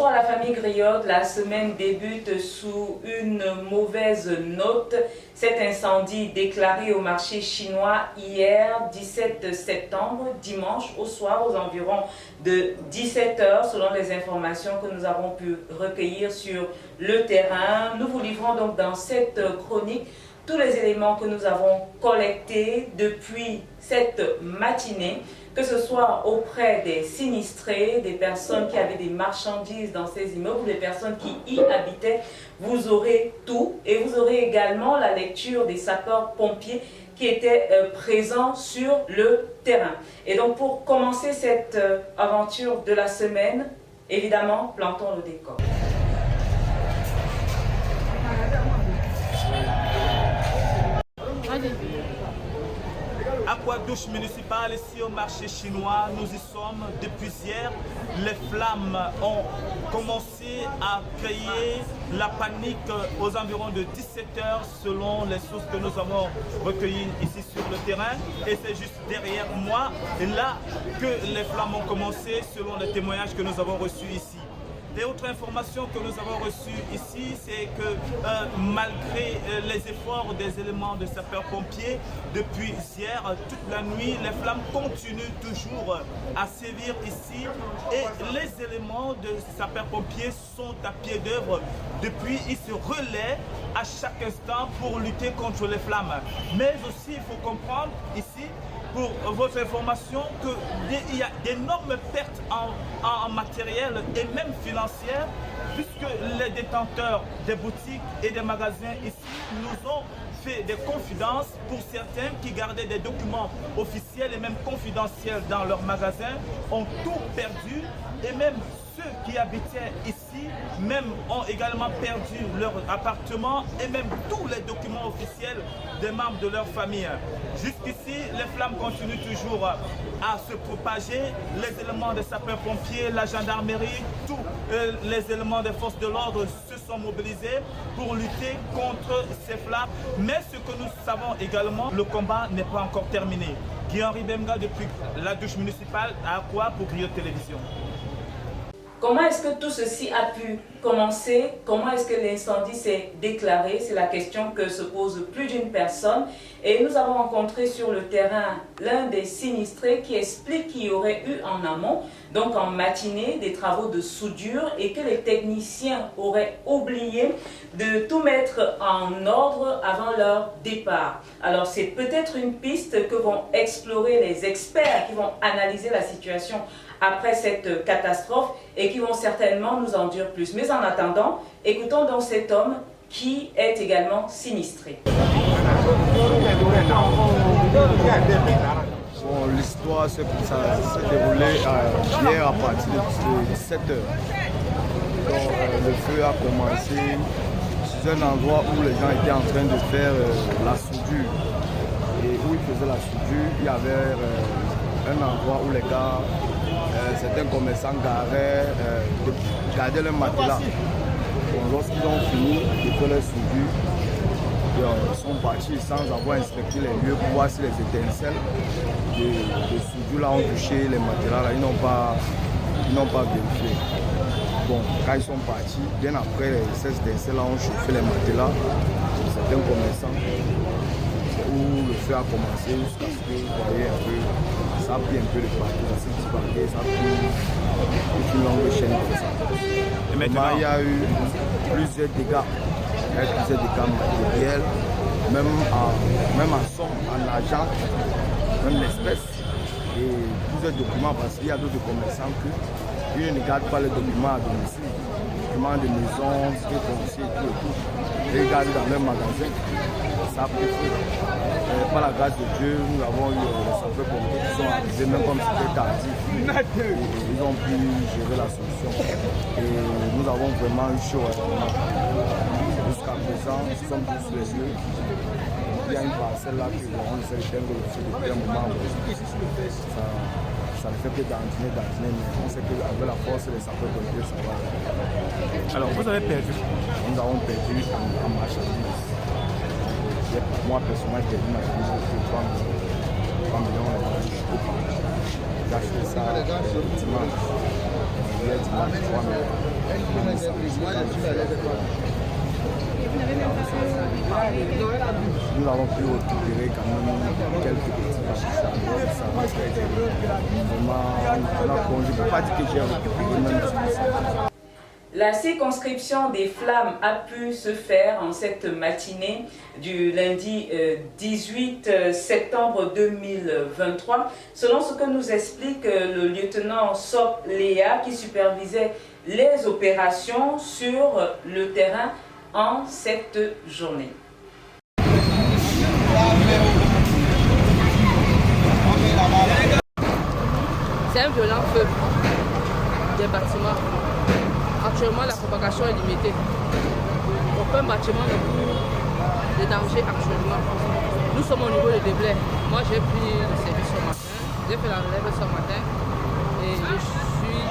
Bonjour à la famille Griotte, la semaine débute sous une mauvaise note. Cet incendie déclaré au marché chinois hier 17 septembre, dimanche au soir aux environs de 17 h selon les informations que nous avons pu recueillir sur le terrain. Nous vous livrons donc dans cette chronique tous les éléments que nous avons collectés depuis cette matinée, que ce soit auprès des sinistrés, des personnes qui avaient des marchandises dans ces immeubles, des personnes qui y habitaient. Vous aurez tout et vous aurez également la lecture des sapeurs-pompiers qui étaient présents sur le terrain. Et donc pour commencer cette aventure de la semaine, évidemment, plantons le décor. Aquadouche municipale ici au marché chinois, nous y sommes depuis hier. Les flammes ont commencé à créer la panique aux environs de 17 h selon les sources que nous avons recueillies ici sur le terrain. Et c'est juste derrière moi, là, que les flammes ont commencé selon les témoignages que nous avons reçus ici. Et autre information que nous avons reçue ici, c'est que malgré les efforts des éléments de sapeurs-pompiers, depuis hier, toute la nuit, les flammes continuent toujours à sévir ici. Et les éléments de sapeurs-pompiers sont à pied d'œuvre. Depuis, ils se relaient à chaque instant pour lutter contre les flammes. Mais aussi, il faut comprendre ici, pour votre information, qu'il y a d'énormes pertes en matériel et même financières, puisque les détenteurs des boutiques et des magasins ici nous ont fait des confidences pour certains qui gardaient des documents officiels et même confidentiels dans leurs magasins, ont tout perdu, et même ceux qui habitaient ici même ont également perdu leur appartement et même tous les documents officiels des membres de leur famille. Jusqu'ici, les flammes continuent toujours à se propager. Les éléments des sapeurs-pompiers, la gendarmerie, tous les éléments des forces de l'ordre se sont mobilisés pour lutter contre ces flammes. Mais ce que nous savons également, le combat n'est pas encore terminé. Guy-Henri Bemga depuis la douche municipale à Akwa pour Griotte Télévision. Comment est-ce que tout ceci a pu commencer? Comment est-ce que l'incendie s'est déclaré? C'est la question que se pose plus d'une personne. Et nous avons rencontré sur le terrain l'un des sinistrés qui explique qu'il y aurait eu en amont, donc en matinée, des travaux de soudure et que les techniciens auraient oublié de tout mettre en ordre avant leur départ. Alors c'est peut-être une piste que vont explorer les experts qui vont analyser la situation après cette catastrophe et qui vont certainement nous en dire plus. Mais en attendant, écoutons donc cet homme qui est également sinistré. Bon, l'histoire s'est déroulée hier à partir de 17 h. Donc, le feu a commencé sur un endroit où les gens étaient en train de faire la soudure. Et où ils faisaient la soudure, il y avait un endroit où les gars, certains commerçants gardaient leur matelas. Lorsqu'ils ont fini de faire leur soudure, ils sont partis sans avoir inspecté les lieux pour voir si les étincelles de soudure là ont touché les matelas là. Ils n'ont pas vérifié. Bon, quand ils sont partis, bien après ces étincelles là ont chauffé les matelas de certains commerçants. C'est où le feu a commencé jusqu'à ce que vous voyez un peu. Ça a pris un peu de partout, ça s'est disparu, ça a pris une longue chaîne comme ça. Et maintenant, il y a eu plusieurs dégâts. Il y a eu plusieurs dégâts matériels, même en somme, en argent, même l'espèce. Et plusieurs documents, parce qu'il y a d'autres commerçants qui ne gardent pas les documents à domicile. Les documents de maison, tickets fonciers, tout. Ils gardent dans leur magasin. Ça a pris fou. Par la grâce de Dieu, nous avons eu les sapeurs-pompiers qui sont arrivés, même comme c'était tardif. Ils ont pu gérer la solution. Et nous avons vraiment eu chaud. Jusqu'à présent, nous sommes tous sous les yeux. Il y a une parcelle là qu'on essaie d'éteindre le feu depuis un moment. Ça ne fait que dandiner, mais on sait qu'avec la force des sapeurs-pompiers, ça va. Alors, vous avez perdu? Nous avons perdu en marchandise. Moi, personnellement, j'ai perdu ma chemise de 3 millions. 3 millions, on a jeté par là. J'ai acheté ça dimanche. Le dimanche 3 millions. Nous avons pu récupérer quand même quelques petits rachis. Vraiment, on a plongé. Je ne peux pas dire que j'ai récupéré même 10%. La circonscription des flammes a pu se faire en cette matinée du lundi 18 septembre 2023. Selon ce que nous explique le lieutenant Sok Léa qui supervisait les opérations sur le terrain en cette journée. C'est un violent feu des bâtiments. Actuellement, la propagation est limitée. Aucun bâtiment ne court de danger actuellement. Nous sommes au niveau de Déblais. Moi, j'ai pris le service ce matin. J'ai fait la relève ce matin. Et je suis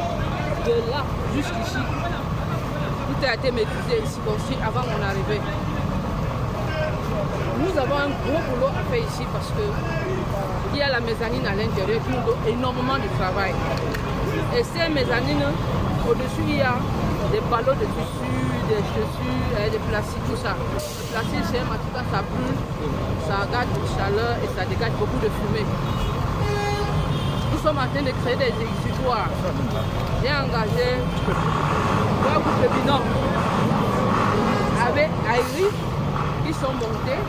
de là jusqu'ici. Tout a été maîtrisé, circonscrit avant mon arrivée. Nous avons un gros boulot à faire ici parce qu'il y a la mezzanine à l'intérieur qui nous donne énormément de travail. Et ces mezzanines, au-dessus, il y a des ballots de tissu, des chaussures, des plastiques, tout ça. Le plastique, c'est un matériau, quand ça brûle, ça garde de chaleur et ça dégage beaucoup de fumée. Nous sommes en train de créer des exutoires. J'ai engagé 3 groupes de binômes avec Aïri qui sont montés.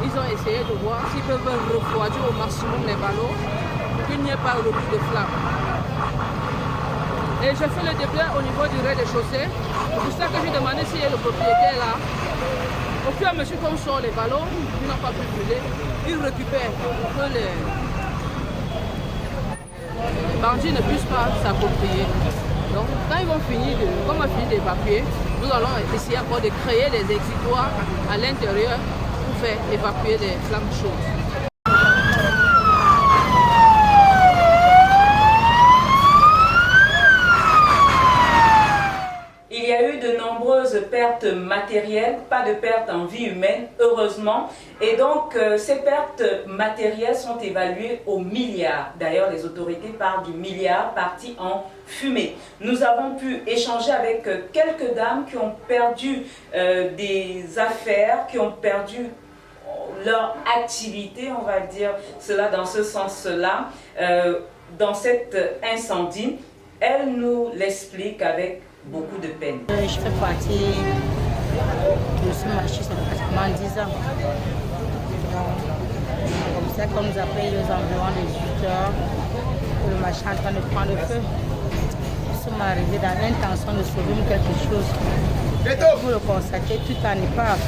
Ils ont essayé de voir s'ils peuvent refroidir au maximum les ballots pour qu'il n'y ait pas le coup de flamme. Et je fais le déblai au niveau du rez-de-chaussée. C'est pour ça que j'ai demandé s'il y a le propriétaire là. Au fur et à mesure qu'on sort les ballons, qui n'ont pas pu brûler, ils récupèrent pour que les bandits ne puissent pas s'approprier. Donc quand ils vont finir comme on finit d'évacuer, nous allons essayer encore de créer des exutoires à l'intérieur pour faire évacuer les flammes chaudes. Il y a eu de nombreuses pertes matérielles, pas de pertes en vie humaine, heureusement. Et donc, ces pertes matérielles sont évaluées au milliard. D'ailleurs, les autorités parlent du milliard parti en fumée. Nous avons pu échanger avec quelques dames qui ont perdu des affaires, qui ont perdu leur activité, on va dire cela dans ce sens-là, dans cet incendie. Elles nous l'expliquent avec beaucoup de peine. Je fais partie de ce marché, ça fait pratiquement 10 ans. Comme ça, quand nous appelons aux environs de 18 heures, le marché est en train de prendre feu. Nous sommes arrivés dans l'intention de sauver quelque chose. Pour le constater, tout en épave,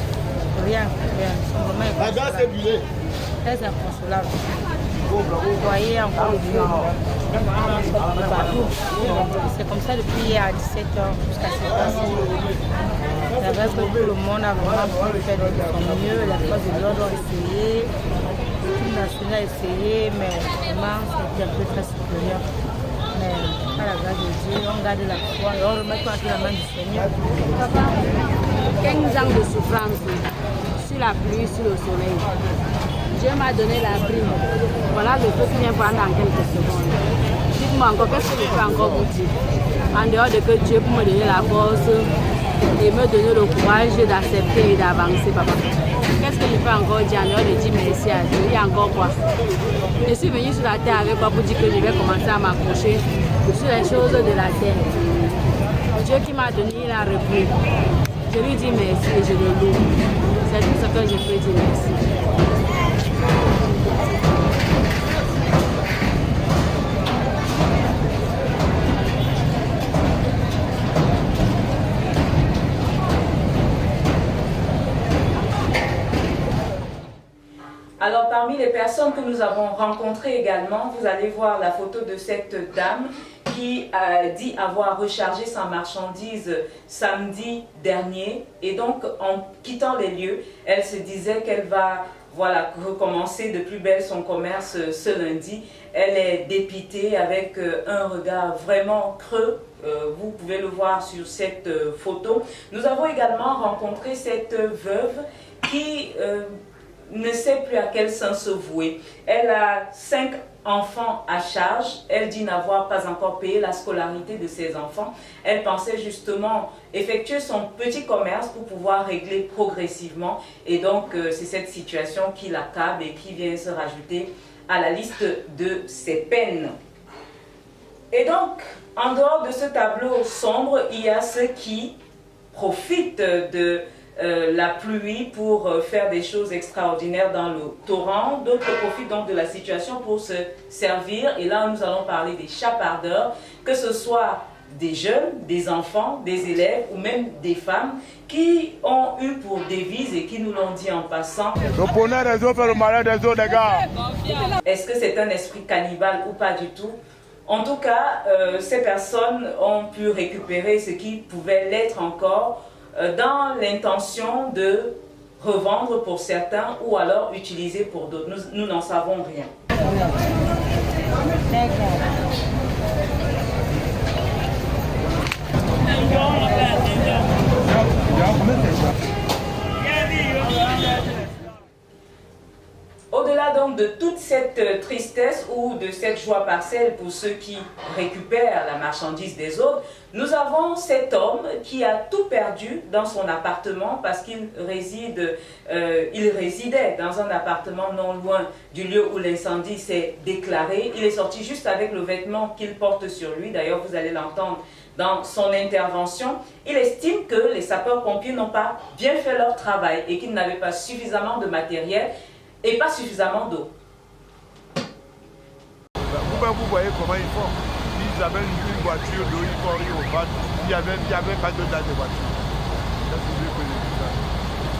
rien. Nous sommes vraiment très inconsolables. Vous voyez encore le feu partout. C'est comme ça depuis hier à 17h jusqu'à 7h. C'est vrai que tout le monde a vraiment fait de son mieux. Les forces de l'ordre ont essayé, l'équipe nationale a essayé, mais vraiment c'était un peu très supérieur. Mais à la grâce de Dieu, on garde la foi et on remet tout entre la main du Seigneur. 15 ans de souffrance sur la pluie, sur le soleil. Dieu m'a donné la prime. Voilà le feu qui vient prendre en quelques secondes. Dites-moi encore, qu'est-ce que je peux encore vous dire? En dehors de que Dieu peut me donner la force et me donner le courage d'accepter et d'avancer, papa. Qu'est-ce que je peux encore dire en dehors de dire merci à Dieu? Il y a encore quoi? Je suis venue sur la terre avec quoi pour dire que je vais commencer à m'accrocher sur les choses de la terre. Dieu qui m'a donné la repris. Je lui dis merci et je le loue. C'est tout ce que je peux dire merci. Alors, parmi les personnes que nous avons rencontrées également, vous allez voir la photo de cette dame qui a dit avoir rechargé sa marchandise samedi dernier. Et donc, en quittant les lieux, elle se disait qu'elle va recommencer de plus belle son commerce ce lundi. Elle est dépitée avec un regard vraiment creux. Vous pouvez le voir sur cette photo. Nous avons également rencontré cette veuve qui ne sait plus à quel sens se vouer. Elle a 5 enfants à charge. Elle dit n'avoir pas encore payé la scolarité de ses enfants. Elle pensait justement effectuer son petit commerce pour pouvoir régler progressivement. Et donc, c'est cette situation qui l'accable et qui vient se rajouter à la liste de ses peines. Et donc, en dehors de ce tableau sombre, il y a ceux qui profitent de la pluie pour faire des choses extraordinaires dans le torrent. D'autres profitent donc de la situation pour se servir. Et là, nous allons parler des chapardeurs, que ce soit des jeunes, des enfants, des élèves ou même des femmes qui ont eu pour devise et qui nous l'ont dit en passant. Est-ce que c'est un esprit cannibale ou pas du tout? En tout cas, ces personnes ont pu récupérer ce qui pouvait l'être encore dans l'intention de revendre pour certains ou alors utiliser pour d'autres. Nous n'en savons rien. Au-delà donc de toute cette tristesse ou de cette joie partielle pour ceux qui récupèrent la marchandise des autres, nous avons cet homme qui a tout perdu dans son appartement parce qu'il résidait dans un appartement non loin du lieu où l'incendie s'est déclaré. Il est sorti juste avec le vêtement qu'il porte sur lui. D'ailleurs, vous allez l'entendre dans son intervention. Il estime que les sapeurs-pompiers n'ont pas bien fait leur travail et qu'ils n'avaient pas suffisamment de matériel et pas suffisamment d'eau. Vous voyez comment ils font. Ils avaient une voiture d'eau, ils font aller au bas. Il n'y avait pas de date de voiture.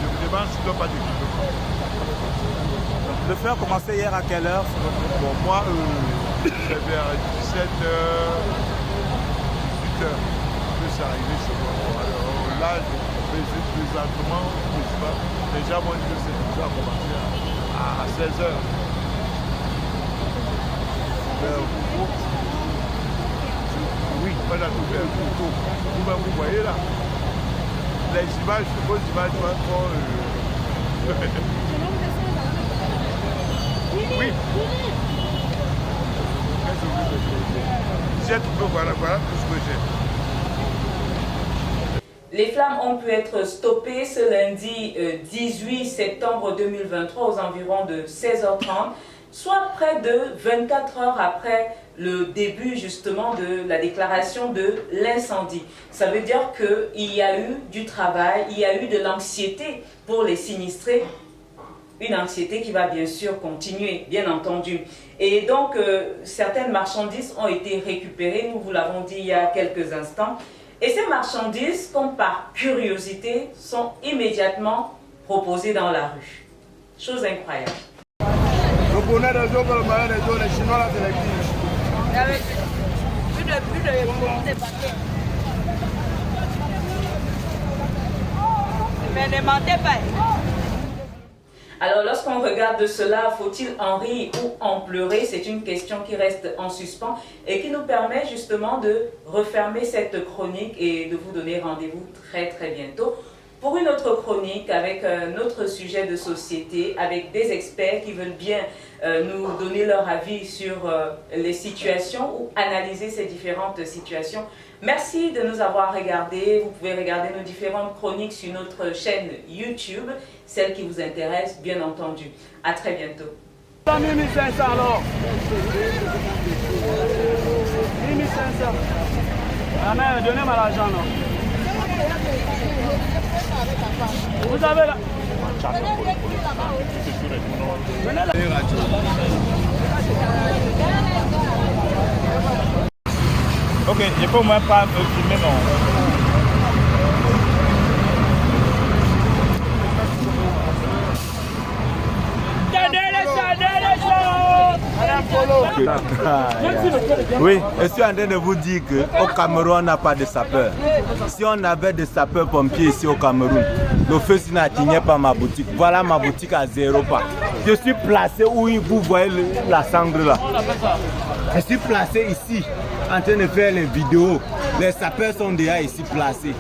Je me demande s'ils n'ont pas d'équipement. Le feu a commencé hier à quelle heure? Bon, moi, c'est vers 17h, 18h. Je suis arrivé chez moi. Alors là, présentement, déjà, moi, je sais que ça a commencé à 16h. Oui, on a tout fait un tôt. Vous voyez là, les images, vos images sont oui. J'ai trouvé, voilà tout ce que j'ai. Les flammes ont pu être stoppées ce lundi 18 septembre 2023 aux environs de 16h30, soit près de 24 heures après le début justement de la déclaration de l'incendie. Ça veut dire qu'il y a eu du travail, il y a eu de l'anxiété pour les sinistrés, une anxiété qui va bien sûr continuer, bien entendu. Et donc, certaines marchandises ont été récupérées, nous vous l'avons dit il y a quelques instants. Et ces marchandises, comme par curiosité, sont immédiatement proposées dans la rue. Chose incroyable. Mais ne mentez pas. Alors, lorsqu'on regarde cela, faut-il en rire ou en pleurer? C'est une question qui reste en suspens et qui nous permet justement de refermer cette chronique et de vous donner rendez-vous très très bientôt pour une autre chronique avec un autre sujet de société, avec des experts qui veulent bien nous donner leur avis sur les situations ou analyser ces différentes situations. Merci de nous avoir regardés. Vous pouvez regarder nos différentes chroniques sur notre chaîne YouTube, celle qui vous intéresse, bien entendu. À très bientôt. 1500 alors. 1500. Ah mais donnez-moi l'argent là. Vous avez là. Ok, il faut même pas filmer non. Oui, je suis en train de vous dire qu'au Cameroun, on n'a pas de sapeurs. Si on avait des sapeurs-pompiers ici au Cameroun, le feu n'atteignerait pas ma boutique. Voilà ma boutique à 0 pas. Je suis placé où vous voyez la cendre là. Je suis placé ici en train de faire les vidéos. Les sapeurs sont déjà ici placés.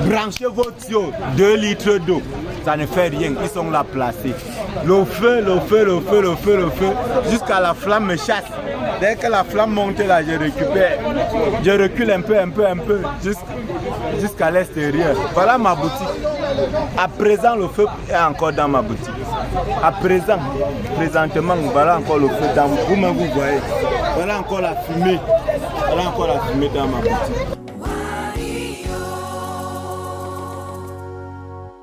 Branchez vos tuyaux, 2 litres d'eau. Ça ne fait rien, ils sont là placés. Le feu, jusqu'à la flamme me chasse. Dès que la flamme monte là, je récupère. Je recule un peu, jusqu'à l'extérieur. Voilà ma boutique. À présent, le feu est encore dans ma boutique. À présent, présentement, voilà encore le feu dans vous-même, vous voyez. Voilà encore la fumée. Voilà encore la fumée dans ma boutique.